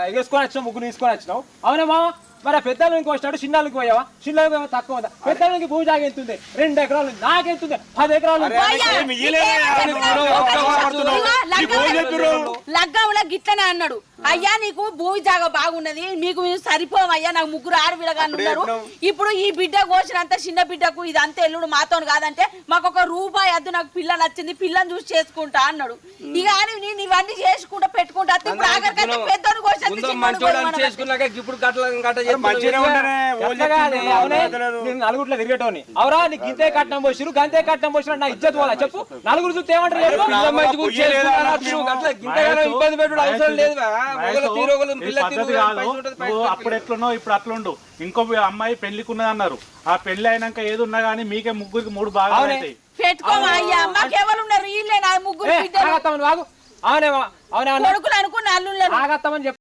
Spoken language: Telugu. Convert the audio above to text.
ఎగేసుకొని వచ్చినావు ముగ్గురు తీసుకొని వచ్చినావు అవునా మామ మరి పెద్దలకి వచ్చినాడు చిన్నాళ్ళకి పోయావా చిన్నాళ్ళకి తక్కువ ఉందా పెద్దలకి భూమి జాగా ఎంతుంది 2 ఎకరాలు నాకెంతుంది 10 ఎకరాలు లగ్గంలో గిట్లనే అన్నాడు అయ్యా నీకు భూమి జాగా బాగున్నది మీకు సరిపోవయ్యా నాకు ముగ్గురు ఆడపిల్లగాని ఉన్నారు ఇప్పుడు ఈ బిడ్డ కోసినంత చిన్న బిడ్డకు ఇది అంత ఎల్లుడు మాతో కాదంటే మాకు ₹1 అద్దు నాకు పిల్ల నచ్చింది పిల్లని చూసి చేసుకుంటా అన్నాడు ఇక నేను ఇవన్నీ చేసుకుంటా పెట్టుకుంటా ఇప్పుడు ఆఖరికైతే పెద్దోడు నలుగురిలో తిరిగేటోని అవరా నీకు ఇంతే కట్నం పోసిరు గంతే కట్నం పోసిన నా ఇజ్జత్ పోదా చెప్పు నలుగురు చూస్తే ఏమంటారు అప్పుడు ఎట్లున్నావు ఇప్పుడు అట్లుండు ఇంకో అమ్మాయి పెళ్లికున్నది అన్నారు ఆ పెళ్లి అయినాక ఏది ఉన్నా గానీ మీకే ముగ్గురికి 3 బాగా పెట్టుకోమయ్యా మాకెవరు ఉన్నారు వీళ్ళే నా ముగ్గురు అవునే అవునే కొడుకులు అనుకున్న అల్లుళ్ళు ఆగత్తామని చెప్పి